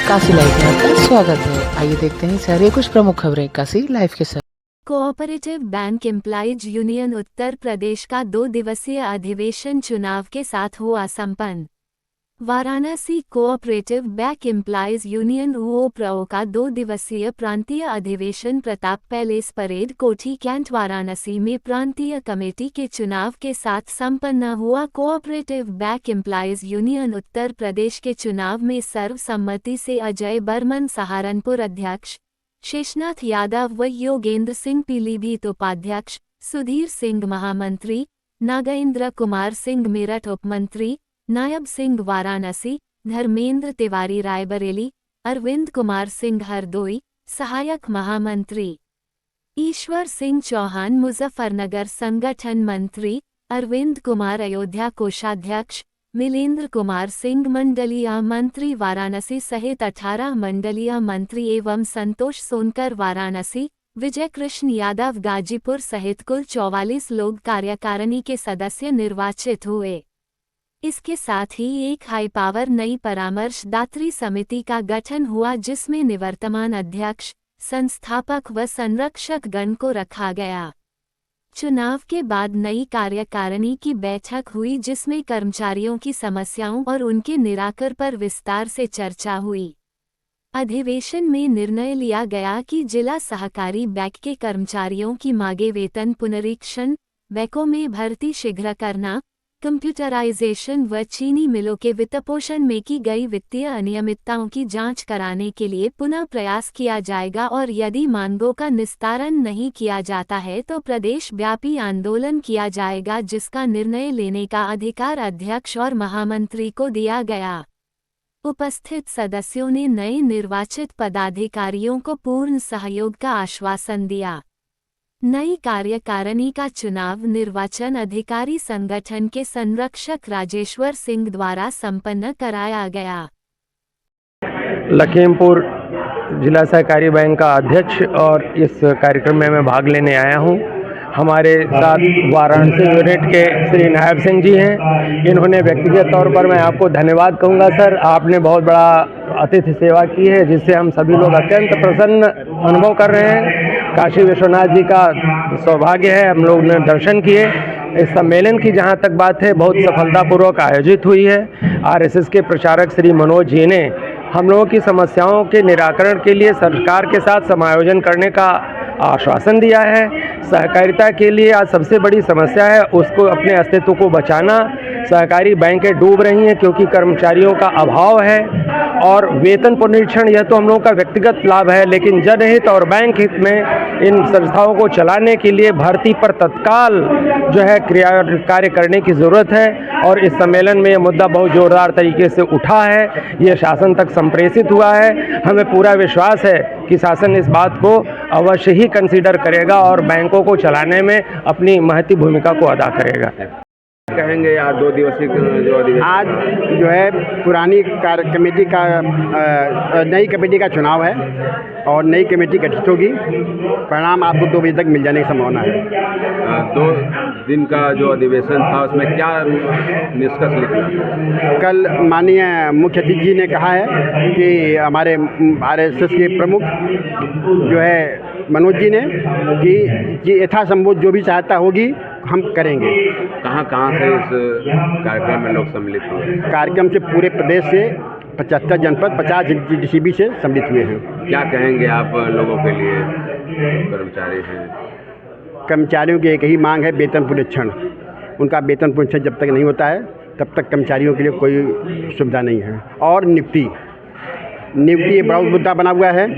Kashi live में आपका स्वागत है। आइए देखते हैं सारे कुछ प्रमुख खबरें काशी लाइव के साथ। Cooperative bank employees union Uttar Pradesh का 2 दिवसीय अधिवेशन चुनाव के साथ हुआ संपन्न। Varanasi cooperative bank employees union UOPRO का 2 दिवसीय प्रांतीय अधिवेशन प्रताप पैलेस परेड कोठी कैंट वाराणसी में प्रांतीय कमेटी के चुनाव के साथ संपन्न हुआ। Cooperative bank employees union Uttar Pradesh के चुनाव में सर्वसम्मति से अजय बर्मन सहारनपुर अध्यक्ष, शेषनाथ यादव व योगेंद्र सिंह पीलीभीत उपाध्यक्ष, सुधीर सिंह महामंत्री, नागेंद्र कुमार सिंह मेरठ उपमंत्री, नायब सिंह वाराणसी, धर्मेंद्र तिवारी रायबरेली, अरविंद कुमार सिंह हरदोई सहायक महामंत्री, ईश्वर सिंह चौहान मुजफ्फरनगर संगठन मंत्री, अरविंद कुमार अयोध्या कोषाध्यक्ष, मिलेंद्र कुमार सिंह मंडलीय मंत्री वाराणसी सहित 18 मंडलीय मंत्री एवं संतोष सोनकर वाराणसी, विजय कृष्ण यादव गाजीपुर सहित कुल 44 लोग कार्यकारिणी के सदस्य निर्वाचित हुए। इसके साथ ही एक हाई पावर नई परामर्शदात्री समिति का गठन हुआ जिसमें निवर्तमान अध्यक्ष, संस्थापक व संरक्षक गण को रखा गया। चुनाव के बाद नई कार्यकारिणी की बैठक हुई जिसमें कर्मचारियों की समस्याओं और उनके निराकरण पर विस्तार से चर्चा हुई। अधिवेशन में निर्णय लिया गया कि जिला सहकारी बैंक के कर्मचारियों की मांगे वेतन पुनरीक्षण, बैंकों में भर्ती शीघ्र करना, कंप्यूटराइजेशन व चीनी मिलों के वित्तपोषण में की गई वित्तीय अनियमितताओं की जांच कराने के लिए पुनः प्रयास किया जाएगा और यदि मांगों का निस्तारण नहीं किया जाता है तो प्रदेश व्यापी आंदोलन किया जाएगा जिसका निर्णय लेने का अधिकार अध्यक्ष और महामंत्री को दिया गया। उपस्थित सदस्यों ने नए निर्वाचित पदाधिकारियों को पूर्ण सहयोग का आश्वासन दिया। नई कार्यकारिणी का चुनाव निर्वाचन अधिकारी संगठन के संरक्षक राजेश्वर सिंह द्वारा संपन्न कराया गया। लखीमपुर जिला सहकारी बैंक का अध्यक्ष और इस कार्यक्रम में मैं भाग लेने आया हूं। हमारे साथ वाराणसी यूनिट के श्री नायब सिंह जी हैं। इन्होंने व्यक्तिगत तौर पर मैं आपको धन्यवाद कहूँगा सर, आपने बहुत बड़ा अतिथि सेवा की है जिससे हम सभी लोग अत्यंत प्रसन्न अनुभव कर रहे हैं। काशी विश्वनाथ जी का सौभाग्य है, हम लोग ने दर्शन किए। इस सम्मेलन की जहाँ तक बात है बहुत सफलतापूर्वक आयोजित हुई है। आरएसएस के प्रचारक श्री मनोज जी ने हम लोगों की समस्याओं के निराकरण के लिए सरकार के साथ समायोजन करने का आश्वासन दिया है। सहकारिता के लिए आज सबसे बड़ी समस्या है उसको अपने अस्तित्व को बचाना। सहकारी बैंकें डूब रही हैं क्योंकि कर्मचारियों का अभाव है और वेतन पुनरीक्षण यह तो हम लोगों का व्यक्तिगत लाभ है, लेकिन जनहित और बैंक हित में इन संस्थाओं को चलाने के लिए भर्ती पर तत्काल जो है कार्य करने की ज़रूरत है। और इस सम्मेलन में यह मुद्दा बहुत ज़ोरदार तरीके से उठा है, ये शासन तक संप्रेषित हुआ है। हमें पूरा विश्वास है कि शासन इस बात को अवश्य ही कंसीडर करेगा और बैंकों को चलाने में अपनी महती भूमिका को अदा करेगा। कहेंगे आज 2 दिवसीय जो अधिवेशन आज जो है पुरानी कमेटी का नई कमेटी का चुनाव है और नई कमेटी गठित होगी। परिणाम आपको 2 बजे तक मिल जाने की संभावना है। 2 दिन का जो अधिवेशन था उसमें क्या निष्कर्ष निकला? कल माननीय मुख्य अतिथि जी ने कहा है कि हमारे आरएसएस के प्रमुख जो है मनोज जी ने कि यथासंभव जो भी सहायता होगी हम करेंगे। कहाँ से इस कार्यक्रम में लोग सम्मिलित हुए? कार्यक्रम से पूरे प्रदेश से 75 जनपद 50 DCB से सम्मिलित हुए हैं। क्या कहेंगे आप लोगों के लिए? कर्मचारी हैं, कर्मचारियों की एक ही मांग है वेतन पुनरीक्षण। उनका वेतन पुनरीक्षण जब तक नहीं होता है तब तक कर्मचारियों के लिए कोई सुविधा नहीं है। और नियुक्ति एक बड़ा मुद्दा बना हुआ है।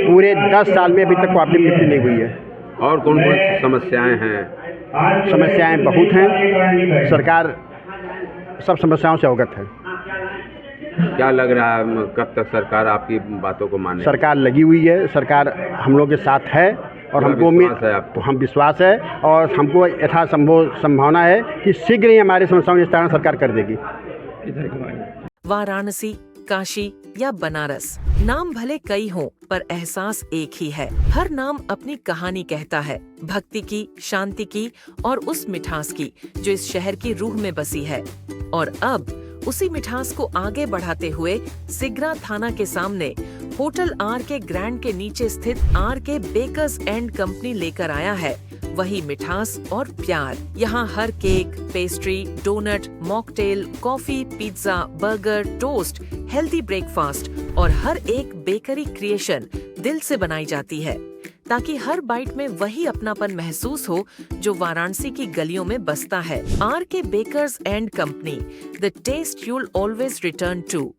पूरे 10 साल में अभी तक कोऑपरेटिव नियुक्ति नहीं हुई है। और कौन कौन सी समस्याएं हैं? समस्याएं बहुत हैं, सरकार सब समस्याओं से अवगत है। क्या लग रहा है कब तक सरकार आपकी बातों को माने? सरकार लगी हुई है, सरकार हम लोग के साथ है और हमको उम्मीद है, हम विश्वास है और हमको यथासंभव संभावना है कि शीघ्र ही हमारे समस्याओं का निस्तारण सरकार कर देगी। वाराणसी, काशी या बनारस, नाम भले कई हों पर एहसास एक ही है। हर नाम अपनी कहानी कहता है, भक्ति की, शांति की और उस मिठास की जो इस शहर की रूह में बसी है। और अब उसी मिठास को आगे बढ़ाते हुए सिगरा थाना के सामने होटल आर के ग्रैंड के नीचे स्थित are K bakers and company लेकर आया है वही मिठास और प्यार। यहाँ हर cake, pastry, donut, mocktail, coffee, pizza, burger, toast, healthy breakfast और हर एक बेकरी क्रिएशन दिल से बनाई जाती है ताकि हर बाइट में वही अपनापन महसूस हो जो वाराणसी की गलियों में बसता है। R K bakers and company, the taste you'll always return to.